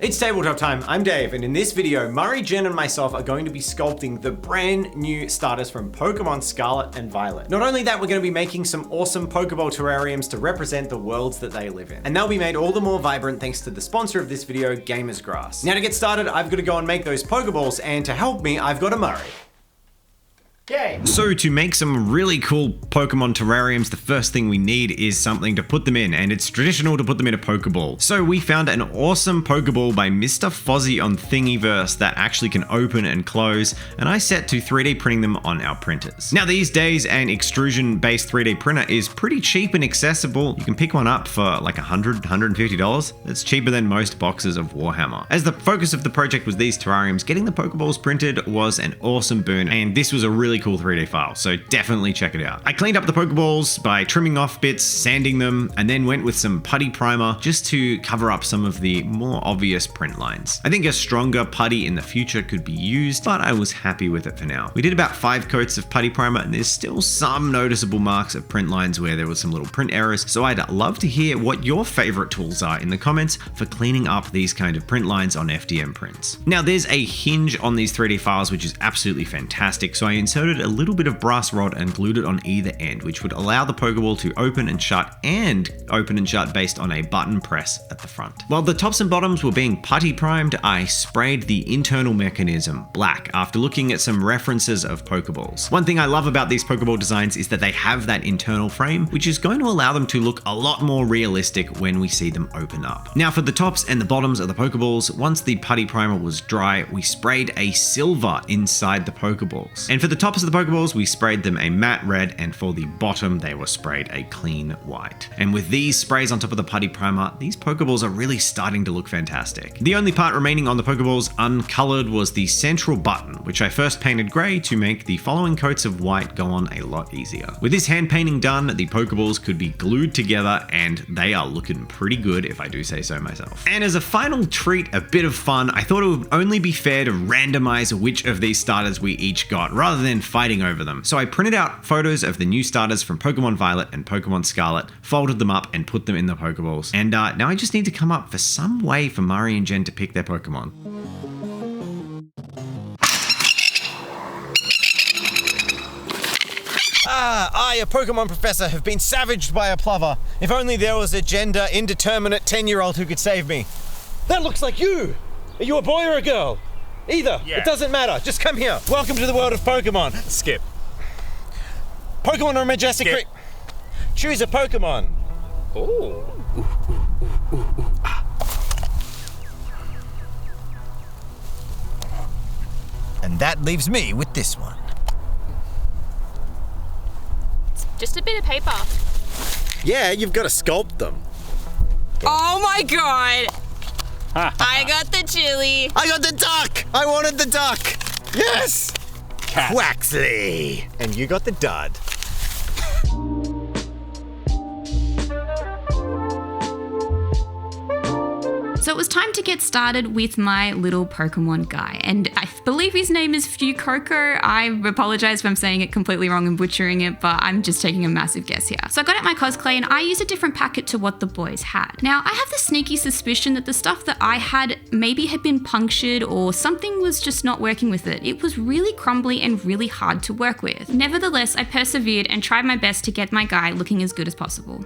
It's tabletop time, I'm Dave, and in this video, Murray, Jen, and myself are going to be sculpting the brand new starters from Pokemon Scarlet and Violet. Not only that, we're going to be making some awesome Pokeball terrariums to represent the worlds that they live in. And they'll be made all the more vibrant thanks to the sponsor of this video, Gamers Grass. Now to get started, I've got to go and make those Pokeballs, and to help me, I've got a Murray. Yay. So to make some really cool Pokemon terrariums, the first thing we need is something to put them in, and it's traditional to put them in a Pokeball. So we found an awesome Pokeball by Mr. Fozzie on Thingiverse that actually can open and close, and I set to 3D printing them on our printers. Now these days, an extrusion-based 3D printer is pretty cheap and accessible. You can pick one up for like $100, $150. That's cheaper than most boxes of Warhammer. As the focus of the project was these terrariums, getting the Pokeballs printed was an awesome boon, and this was a really cool 3D file, so definitely check it out. I cleaned up the Pokeballs by trimming off bits, sanding them, and then went with some putty primer just to cover up some of the more obvious print lines. I think a stronger putty in the future could be used, but I was happy with it for now. We did about 5 coats of putty primer, and there's still some noticeable marks of print lines where there was some little print errors, so I'd love to hear what your favorite tools are in the comments for cleaning up these kind of print lines on FDM prints. Now there's a hinge on these 3D files which is absolutely fantastic, so I inserted a little bit of brass rod and glued it on either end, which would allow the Pokeball to open and shut based on a button press at the front. While the tops and bottoms were being putty primed, I sprayed the internal mechanism black after looking at some references of Pokeballs. One thing I love about these Pokeball designs is that they have that internal frame, which is going to allow them to look a lot more realistic when we see them open up. Now for the tops and the bottoms of the Pokeballs, once the putty primer was dry, we sprayed a silver inside the Pokeballs. And for the tops of the Pokeballs, we sprayed them a matte red, and for the bottom, they were sprayed a clean white. And with these sprays on top of the putty primer, these Pokeballs are really starting to look fantastic. The only part remaining on the Pokeballs uncolored was the central button, which I first painted gray to make the following coats of white go on a lot easier. With this hand painting done, the Pokeballs could be glued together, and they are looking pretty good if I do say so myself. And as a final treat, a bit of fun, I thought it would only be fair to randomize which of these starters we each got, rather than fighting over them. So I printed out photos of the new starters from Pokemon Violet and Pokemon Scarlet, folded them up and put them in the Pokeballs. And now I just need to come up for some way for Murray and Jen to pick their Pokemon. I, a Pokemon professor, have been savaged by a plover. If only there was a gender indeterminate 10-year-old who could save me. That looks like you! Are you a boy or a girl? Either. Yeah. It doesn't matter. Just come here. Welcome to the world of Pokemon. Skip. Pokemon are majestic. Choose a Pokemon. Ooh. And that leaves me with this one. It's just a bit of paper. Yeah, you've got to sculpt them. Oh my god! I got the chili. I got the duck! I wanted the duck! Yes! Cat. Quaxley! And you got the dud. So it was time to get started with my little Pokemon guy, and I believe his name is Fuecoco. I apologize if I'm saying it completely wrong and butchering it, but I'm just taking a massive guess here. So I got out my cosplay and I used a different packet to what the boys had. Now I have the sneaky suspicion that the stuff that I had maybe had been punctured or something was just not working with it. It was really crumbly and really hard to work with. Nevertheless, I persevered and tried my best to get my guy looking as good as possible.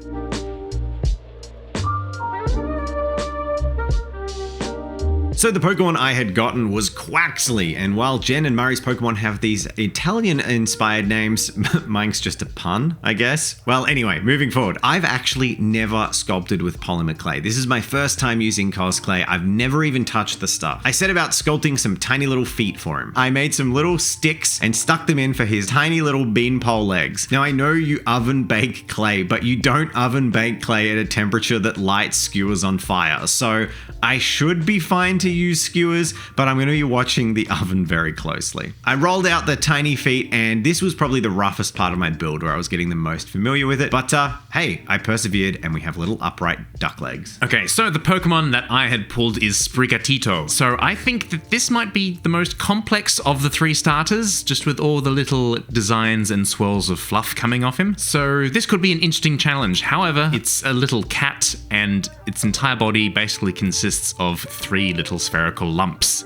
So the Pokemon I had gotten was Quaxley, and while Jen and Murray's Pokemon have these Italian-inspired names, mine's just a pun, I guess. Well, anyway, moving forward, I've actually never sculpted with polymer clay. This is my first time using cosplay. I've never even touched the stuff. I set about sculpting some tiny little feet for him. I made some little sticks and stuck them in for his tiny little beanpole legs. Now I know you oven bake clay, but you don't oven bake clay at a temperature that light skewers on fire, so I should be fine to use skewers, but I'm going to be watching the oven very closely. I rolled out the tiny feet, and this was probably the roughest part of my build where I was getting the most familiar with it. But hey, I persevered, and we have little upright duck legs. Okay, so the Pokemon that I had pulled is Sprigatito. So I think that this might be the most complex of the 3 starters, just with all the little designs and swirls of fluff coming off him. So this could be an interesting challenge. However, it's a little cat, and its entire body basically consists of 3 little spherical lumps.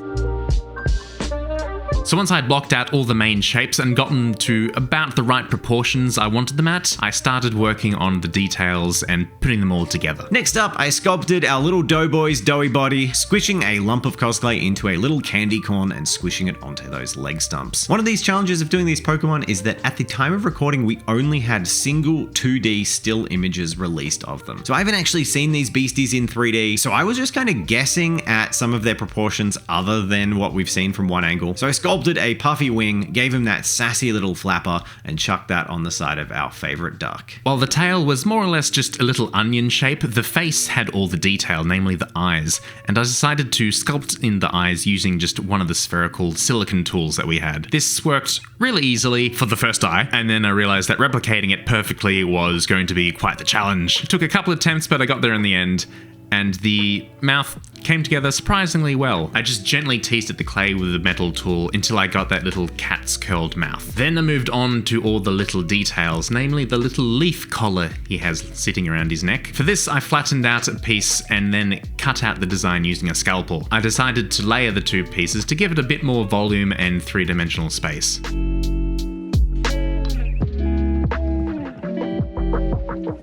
So once I'd blocked out all the main shapes and gotten to about the right proportions I wanted them at, I started working on the details and putting them all together. Next up, I sculpted our little doughboy's doughy body, squishing a lump of cosplay into a little candy corn and squishing it onto those leg stumps. One of these challenges of doing these Pokemon is that at the time of recording, we only had single 2D still images released of them. So I haven't actually seen these beasties in 3D, so I was just kind of guessing at some of their proportions other than what we've seen from one angle. So I sculpted a puffy wing, gave him that sassy little flapper, and chucked that on the side of our favorite duck. While the tail was more or less just a little onion shape, the face had all the detail, namely the eyes, and I decided to sculpt in the eyes using just one of the spherical silicone tools that we had. This worked really easily for the first eye, and then I realized that replicating it perfectly was going to be quite the challenge. It took a couple of attempts, but I got there in the end, and the mouth came together surprisingly well. I just gently teased at the clay with a metal tool until I got that little cat's curled mouth. Then I moved on to all the little details, namely the little leaf collar he has sitting around his neck. For this, I flattened out a piece and then cut out the design using a scalpel. I decided to layer the 2 pieces to give it a bit more volume and 3-dimensional space.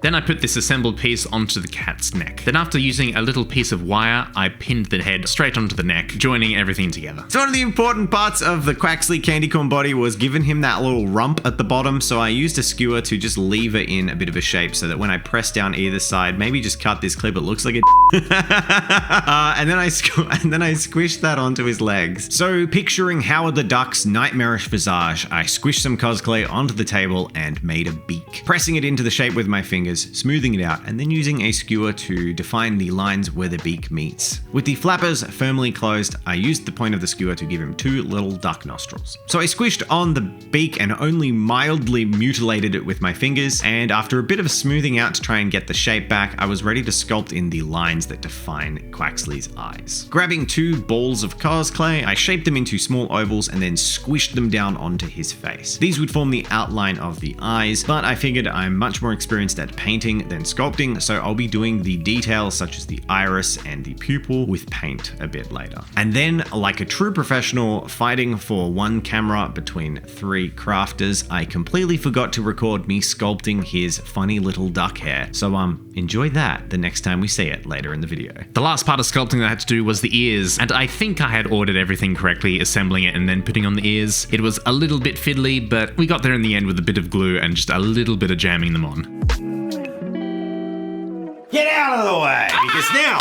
Then I put this assembled piece onto the cat's neck. Then after using a little piece of wire, I pinned the head straight onto the neck, joining everything together. So one of the important parts of the Quaxly candy corn body was giving him that little rump at the bottom, so I used a skewer to just lever in a bit of a shape so that when I press down either side, maybe just cut this clip, it looks like a and then I squished that onto his legs. So picturing Howard the Duck's nightmarish visage, I squished some cosplay onto the table and made a beak. Pressing it into the shape with my fingers, smoothing it out, and then using a skewer to define the lines where the beak meets. With the flappers firmly closed, I used the point of the skewer to give him 2 little duck nostrils. So I squished on the beak and only mildly mutilated it with my fingers, and after a bit of smoothing out to try and get the shape back, I was ready to sculpt in the lines that define Quaxly's eyes. Grabbing 2 balls of cosplay, I shaped them into small ovals and then squished them down onto his face. These would form the outline of the eyes, but I figured I'm much more experienced at painting than sculpting, so I'll be doing the details such as the iris and the pupil with paint a bit later. And then, like a true professional fighting for 1 camera between 3 crafters, I completely forgot to record me sculpting his funny little duck hair. So enjoy that the next time we see it later in the video. The last part of sculpting that I had to do was the ears, and I think I had ordered everything correctly, assembling it and then putting on the ears. It was a little bit fiddly, but we got there in the end with a bit of glue and just a little bit of jamming them on. Get out of the way, because now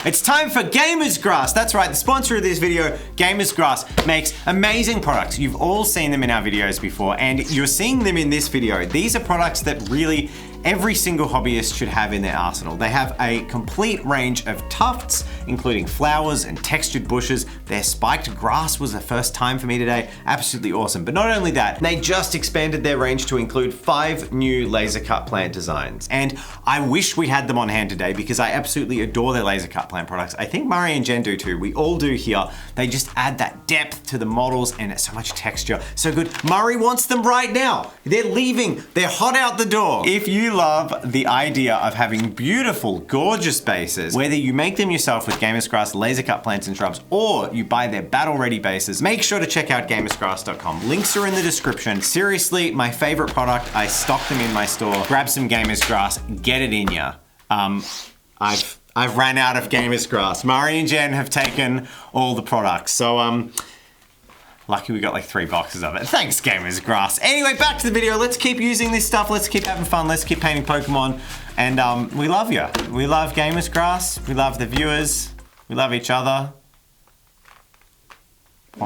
it's time for Gamer's Grass. That's right, the sponsor of this video, Gamer's Grass, makes amazing products. You've all seen them in our videos before, and you're seeing them in this video. These are products that really every single hobbyist should have in their arsenal. They have a complete range of tufts, including flowers and textured bushes. Their spiked grass was the first time for me today. Absolutely awesome. But not only that, they just expanded their range to include 5 new laser cut plant designs. And I wish we had them on hand today because I absolutely adore their laser cut plant products. I think Murray and Jen do too. We all do here. They just add that depth to the models and so much texture. So good. Murray wants them right now. They're leaving. They're hot out the door. If you love the idea of having beautiful, gorgeous bases, whether you make them yourself with Gamer's Grass laser cut plants and shrubs, or you buy their battle-ready bases, make sure to check out gamersgrass.com. Links are in the description. Seriously, my favorite product. I stock them in my store. Grab some Gamer's Grass, get it in ya. I've ran out of Gamer's Grass. Murray and Jen have taken all the products, so lucky we got like 3 boxes of it. Thanks, Gamer's Grass. Anyway, back to the video. Let's keep using this stuff. Let's keep having fun. Let's keep painting Pokemon. And we love you. We love Gamer's Grass. We love the viewers. We love each other. So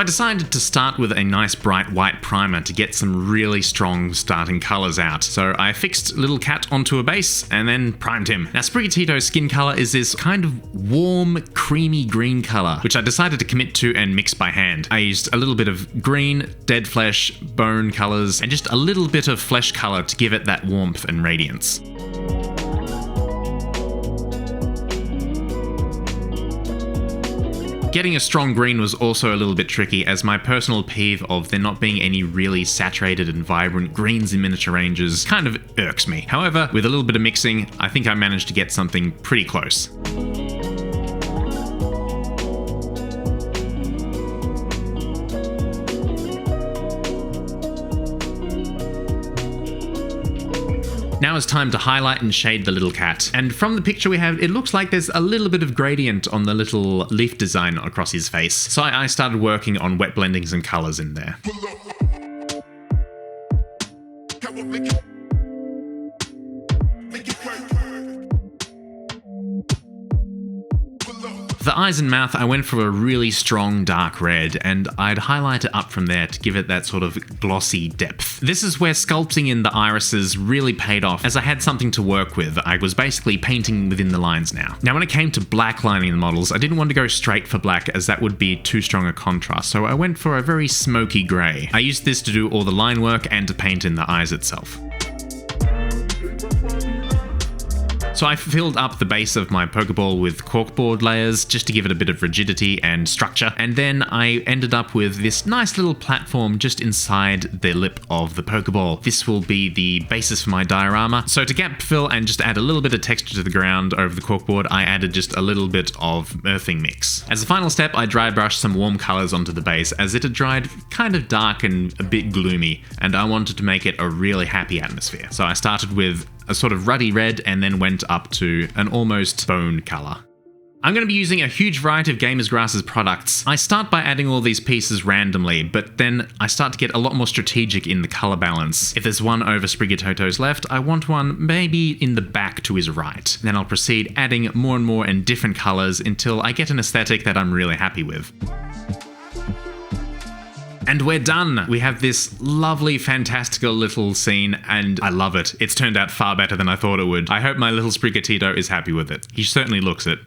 I decided to start with a nice bright white primer to get some really strong starting colors out. So I fixed Little Cat onto a base and then primed him. Now Sprigatito's skin color is this kind of warm, creamy green color, which I decided to commit to and mix by hand. I used a little bit of green, dead flesh, bone colors, and just a little bit of flesh color to give it that warmth and radiance. Getting a strong green was also a little bit tricky, as my personal peeve of there not being any really saturated and vibrant greens in miniature ranges kind of irks me. However, with a little bit of mixing, I think I managed to get something pretty close. Now it's time to highlight and shade the little cat. And from the picture we have, it looks like there's a little bit of gradient on the little leaf design across his face. So I started working on wet blending some colors in there. The eyes and mouth, I went for a really strong dark red, and I'd highlight it up from there to give it that sort of glossy depth. This is where sculpting in the irises really paid off, as I had something to work with. I was basically painting within the lines now. Now when it came to black lining the models, I didn't want to go straight for black, as that would be too strong a contrast, so I went for a very smoky grey. I used this to do all the line work and to paint in the eyes itself. So I filled up the base of my Pokeball with corkboard layers just to give it a bit of rigidity and structure, and then I ended up with this nice little platform just inside the lip of the Pokeball. This will be the basis for my diorama. So to gap fill and just add a little bit of texture to the ground over the corkboard, I added just a little bit of earthing mix. As a final step, I dry brushed some warm colors onto the base, as it had dried kind of dark and a bit gloomy, and I wanted to make it a really happy atmosphere. So I started with a sort of ruddy red and then went up to an almost bone color. I'm going to be using a huge variety of Gamers Grass's products. I start by adding all these pieces randomly, but then I start to get a lot more strategic in the color balance. If there's one over Sprigatito's left, I want one maybe in the back to his right. Then I'll proceed adding more and more in different colors until I get an aesthetic that I'm really happy with. And we're done! We have this lovely, fantastical little scene, and I love it. It's turned out far better than I thought it would. I hope my little Sprigatito is happy with it. He certainly looks it.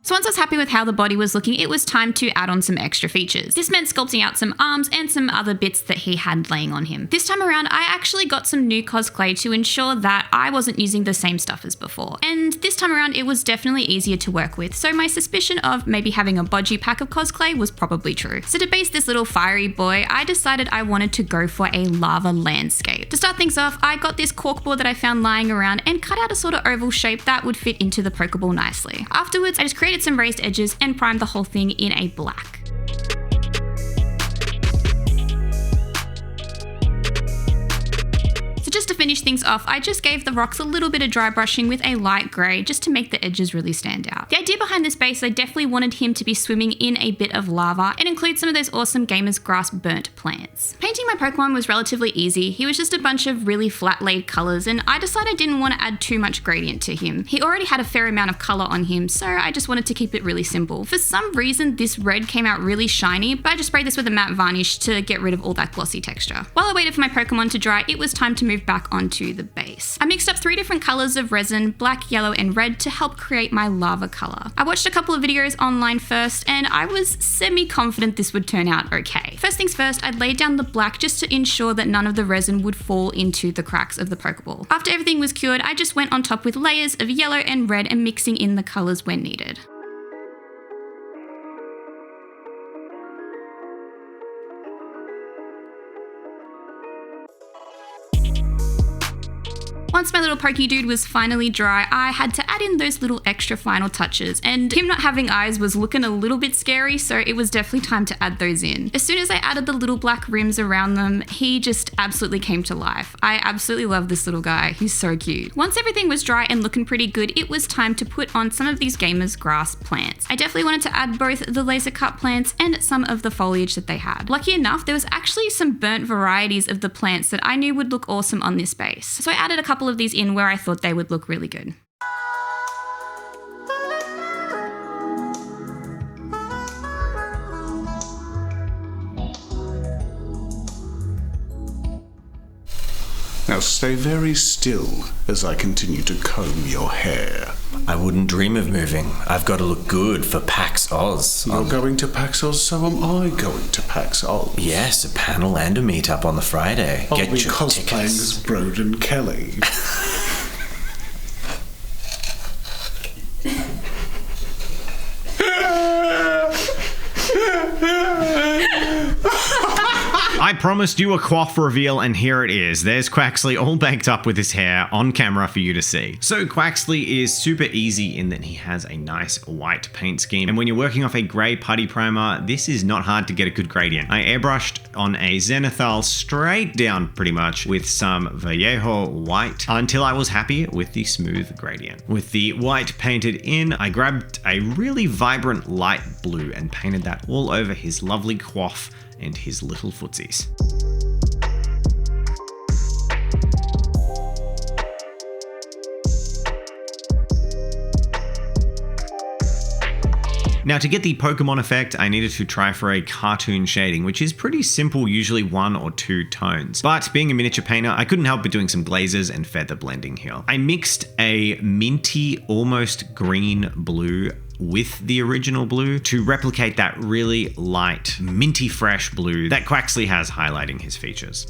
So once I was happy with how the body was looking, it was time to add on some extra features. This meant sculpting out some arms and some other bits that he had laying on him. This time around, I actually got some new cosplay to ensure that I wasn't using the same stuff as before. And this time around, it was definitely easier to work with, so my suspicion of maybe having a bodgy pack of cosplay was probably true. So to base this little fiery boy, I decided I wanted to go for a lava landscape. To start things off, I got this corkboard that I found lying around and cut out a sort of oval shape that would fit into the Pokeball nicely. Afterwards, I just created some raised edges and primed the whole thing in a black. Just to finish things off, I just gave the rocks a little bit of dry brushing with a light grey just to make the edges really stand out. The idea behind this base, I definitely wanted him to be swimming in a bit of lava and include some of those awesome Gamers Grass burnt plants. Painting my Pokemon was relatively easy. He was just a bunch of really flat laid colours, and I decided I didn't want to add too much gradient to him. He already had a fair amount of colour on him, so I just wanted to keep it really simple. For some reason, this red came out really shiny, but I just sprayed this with a matte varnish to get rid of all that glossy texture. While I waited for my Pokemon to dry, it was time to move back onto the base. I mixed up 3 different colours of resin, black, yellow and red, to help create my lava colour. I watched a couple of videos online first, and I was semi-confident this would turn out okay. First things first, I laid down the black just to ensure that none of the resin would fall into the cracks of the Pokeball. After everything was cured, I just went on top with layers of yellow and red and mixing in the colours when needed. Once my little Poké dude was finally dry, I had to add in those little extra final touches, and him not having eyes was looking a little bit scary, so it was definitely time to add those in. As soon as I added the little black rims around them, he just absolutely came to life. I absolutely love this little guy, he's so cute. Once everything was dry and looking pretty good, it was time to put on some of these gamers' grass plants. I definitely wanted to add both the laser cut plants and some of the foliage that they had. Lucky enough, there was actually some burnt varieties of the plants that I knew would look awesome on this base. So I added a couple of these in where I thought they would look really good. Now stay very still as I continue to comb your hair. I wouldn't dream of moving. I've got to look good for PAX Oz. You're going to PAX Oz, so am I going to PAX Oz. Yes, a panel and a meet-up on the Friday. I'll Get be your cosplaying tickets. as Broden Kelly. I promised you a quaff reveal, and here it is. There's Quaxley all baked up with his hair on camera for you to see. So Quaxley is super easy in that he has a nice white paint scheme, and when you're working off a grey putty primer, this is not hard to get a good gradient. I airbrushed on a Zenithal straight down pretty much with some Vallejo white until I was happy with the smooth gradient. With the white painted in, I grabbed a really vibrant light blue and painted that all over his lovely coif and his little footsies. Now, to get the Pokemon effect, I needed to try for a cartoon shading, which is pretty simple, usually 1 or 2 tones. But being a miniature painter, I couldn't help but doing some glazes and feather blending here. I mixed a minty, almost green blue with the original blue to replicate that really light, minty fresh blue that Quaxley has highlighting his features.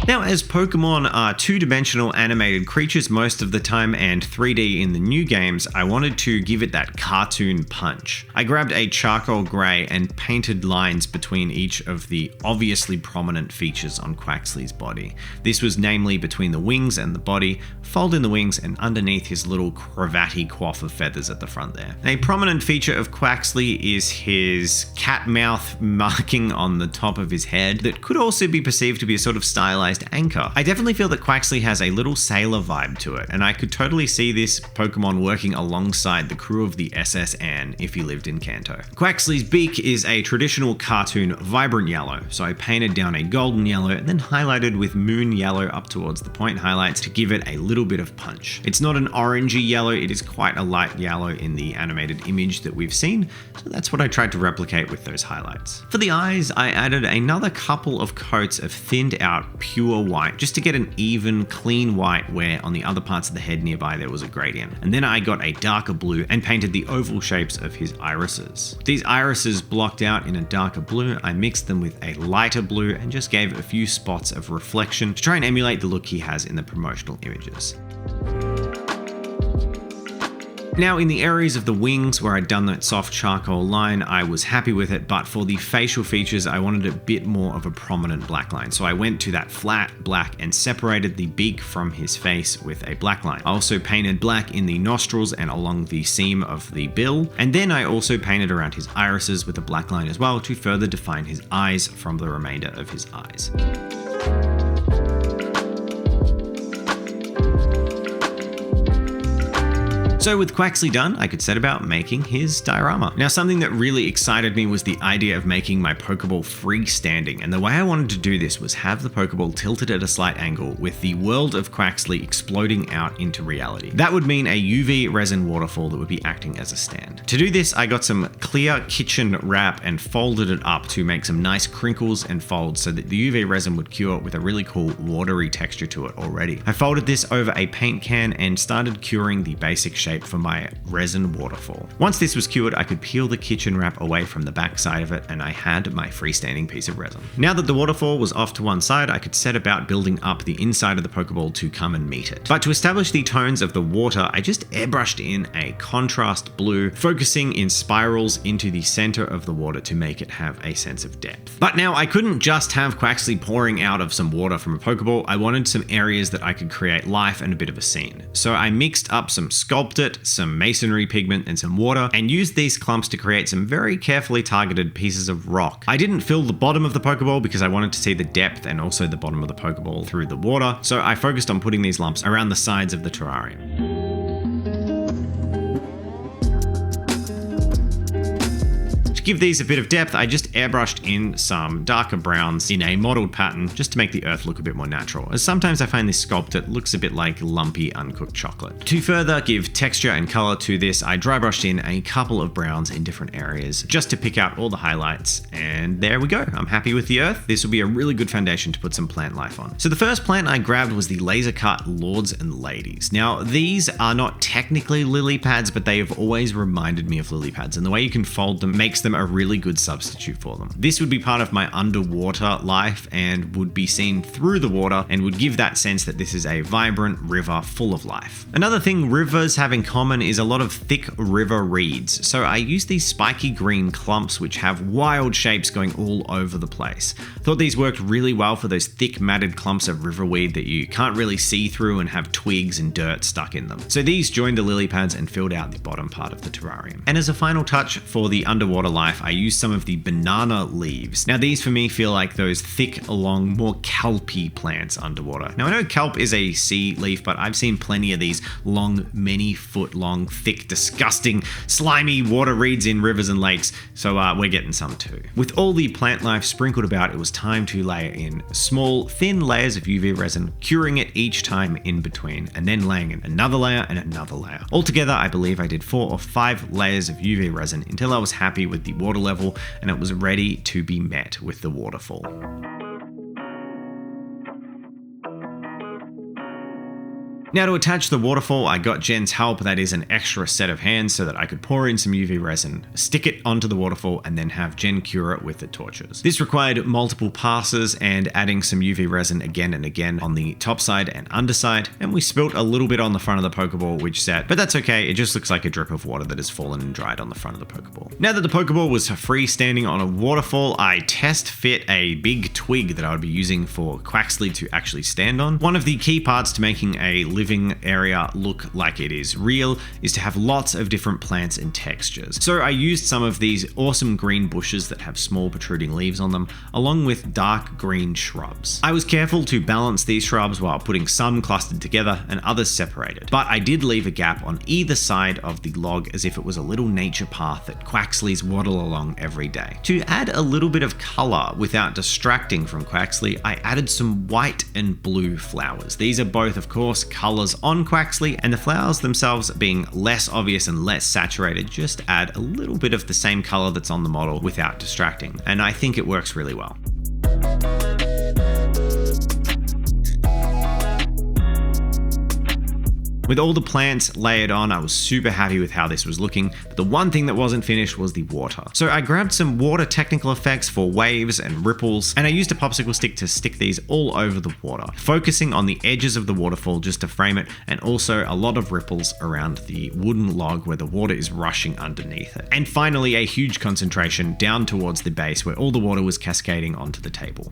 Now, as Pokemon are two-dimensional animated creatures most of the time and 3D in the new games, I wanted to give it that cartoon punch. I grabbed a charcoal grey and painted lines between each of the obviously prominent features on Quaxley's body. This was namely between the wings and the body, fold in the wings, and underneath his little cravatty coif of feathers at the front there. A prominent feature of Quaxley is his cat mouth marking on the top of his head that could also be perceived to be a sort of stylized anchor. I definitely feel that Quaxley has a little sailor vibe to it, and I could totally see this Pokemon working alongside the crew of the SS Anne if he lived in Kanto. Quaxley's beak is a traditional cartoon vibrant yellow, so I painted down a golden yellow and then highlighted with moon yellow up towards the point highlights to give it a little bit of punch. It's not an orangey yellow, it is quite a light yellow in the animated image that we've seen, so that's what I tried to replicate with those highlights. For the eyes, I added another couple of coats of thinned out pure white just to get an even, clean white where on the other parts of the head nearby there was a gradient. And then I got a darker blue and painted the oval shapes of his irises. These irises blocked out in a darker blue, I mixed them with a lighter blue and just gave a few spots of reflection to try and emulate the look he has in the promotional images. Now, in the areas of the wings where I'd done that soft charcoal line, I was happy with it, but for the facial features, I wanted a bit more of a prominent black line. So I went to that flat black and separated the beak from his face with a black line. I also painted black in the nostrils and along the seam of the bill. And then I also painted around his irises with a black line as well to further define his eyes from the remainder of his eyes. So with Quaxley done, I could set about making his diorama. Now, something that really excited me was the idea of making my Pokeball freestanding, and the way I wanted to do this was have the Pokeball tilted at a slight angle with the world of Quaxley exploding out into reality. That would mean a UV resin waterfall that would be acting as a stand. To do this, I got some clear kitchen wrap and folded it up to make some nice crinkles and folds so that the UV resin would cure with a really cool watery texture to it already. I folded this over a paint can and started curing the basic shape shape for my resin waterfall. Once this was cured, I could peel the kitchen wrap away from the back side of it, and I had my freestanding piece of resin. Now that the waterfall was off to one side, I could set about building up the inside of the Pokeball to come and meet it. But to establish the tones of the water, I just airbrushed in a contrast blue, focusing in spirals into the center of the water to make it have a sense of depth. But now I couldn't just have Quaxly pouring out of some water from a Pokeball. I wanted some areas that I could create life and a bit of a scene. So I mixed up some Sculpt It, some masonry pigment, and some water, and used these clumps to create some very carefully targeted pieces of rock. I didn't fill the bottom of the Pokeball because I wanted to see the depth and also the bottom of the Pokeball through the water, so I focused on putting these lumps around the sides of the terrarium. Give these a bit of depth, I just airbrushed in some darker browns in a modeled pattern just to make the earth look a bit more natural, as sometimes I find this Sculpt It looks a bit like lumpy uncooked chocolate. To further give texture and color to this, I dry brushed in a couple of browns in different areas just to pick out all the highlights, and there we go. I'm happy with the earth. This will be a really good foundation to put some plant life on. So the first plant I grabbed was the laser cut Lords and Ladies. Now these are not technically lily pads, but they have always reminded me of lily pads, and the way you can fold them makes them a really good substitute for them. This would be part of my underwater life and would be seen through the water and would give that sense that this is a vibrant river full of life. Another thing rivers have in common is a lot of thick river reeds. So I used these spiky green clumps which have wild shapes going all over the place. Thought these worked really well for those thick matted clumps of riverweed that you can't really see through and have twigs and dirt stuck in them. So these joined the lily pads and filled out the bottom part of the terrarium. And as a final touch for the underwater life, I used some of the banana leaves. Now these for me feel like those thick, long, more kelpy plants underwater. Now I know kelp is a sea leaf, but I've seen plenty of these long, many foot long, thick, disgusting, slimy water reeds in rivers and lakes, so we're getting some too. With all the plant life sprinkled about, it was time to layer in small, thin layers of UV resin, curing it each time in between, and then laying in another layer and another layer. Altogether, I believe I did 4 or 5 layers of UV resin until I was happy with the water level and it was ready to be met with the waterfall. Now to attach the waterfall, I got Jen's help, that is an extra set of hands so that I could pour in some UV resin, stick it onto the waterfall, and then have Jen cure it with the torches. This required multiple passes and adding some UV resin again and again on the top side and underside, and we spilt a little bit on the front of the Pokeball, which set, but that's okay, it just looks like a drip of water that has fallen and dried on the front of the Pokeball. Now that the Pokeball was freestanding on a waterfall, I test fit a big twig that I would be using for Quaxly to actually stand on. One of the key parts to making a living area look like it is real is to have lots of different plants and textures. So I used some of these awesome green bushes that have small protruding leaves on them, along with dark green shrubs. I was careful to balance these shrubs while putting some clustered together and others separated, but I did leave a gap on either side of the log as if it was a little nature path that Quaxlys waddle along every day. To add a little bit of color without distracting from Quaxly, I added some white and blue flowers. These are both, of course, colors on Quaxly, and the flowers themselves being less obvious and less saturated just add a little bit of the same color that's on the model without distracting, and I think it works really well. With all the plants layered on, I was super happy with how this was looking, but the one thing that wasn't finished was the water. So I grabbed some water technical effects for waves and ripples, and I used a popsicle stick to stick these all over the water, focusing on the edges of the waterfall just to frame it, and also a lot of ripples around the wooden log where the water is rushing underneath it. And finally, a huge concentration down towards the base where all the water was cascading onto the table.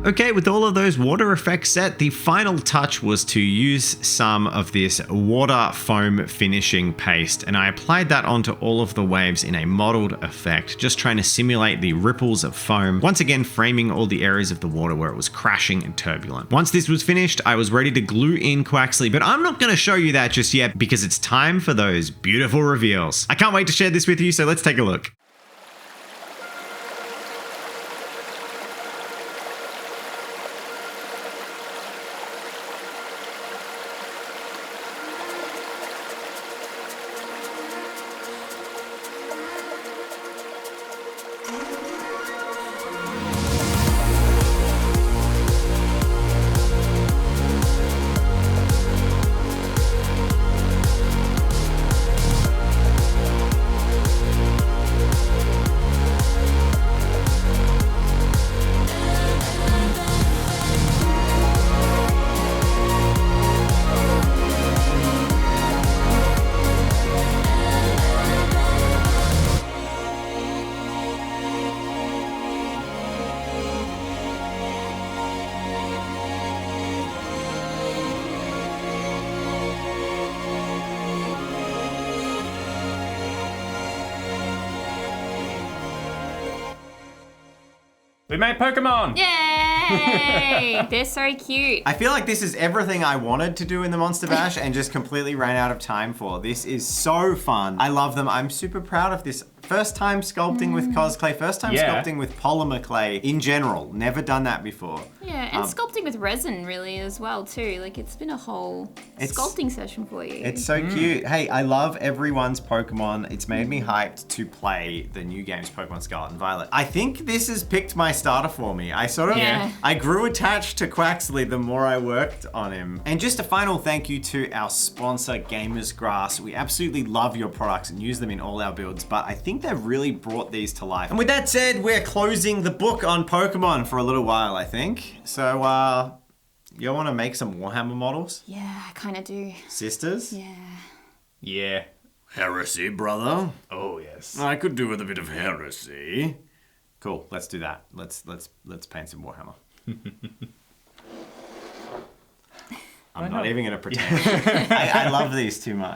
Okay, with all of those water effects set, the final touch was to use some of this water foam finishing paste, and I applied that onto all of the waves in a modeled effect, just trying to simulate the ripples of foam, once again framing all the areas of the water where it was crashing and turbulent. Once this was finished, I was ready to glue in Quaxly, but I'm not going to show you that just yet because it's time for those beautiful reveals. I can't wait to share this with you, so let's take a look. We made Pokemon! Yay! They're so cute. I feel like this is everything I wanted to do in the Monster Bash and just completely ran out of time for. This is so fun. I love them. I'm super proud of this. First time sculpting with cosplay, first time sculpting with polymer clay in general. Never done that before. Yeah, and sculpting with resin really as well too. Like it's been a whole sculpting session for you. It's so cute. Hey, I love everyone's Pokemon. It's made me hyped to play the new games Pokemon Scarlet and Violet. I think this has picked my starter for me. I sort of, I grew attached to Quaxley the more I worked on him. And just a final thank you to our sponsor, Gamers Grass. We absolutely love your products and use them in all our builds, but I think they've really brought these to life. And with that said, we're closing the book on Pokemon for a little while, I think. So, you want to make some Warhammer models? Yeah, I kind of do. Sisters? Yeah. Yeah. Heresy, brother. Oh, yes. I could do with a bit of heresy. Cool, let's do that. Let's paint some Warhammer. I'm not even gonna pretend. I love these too much.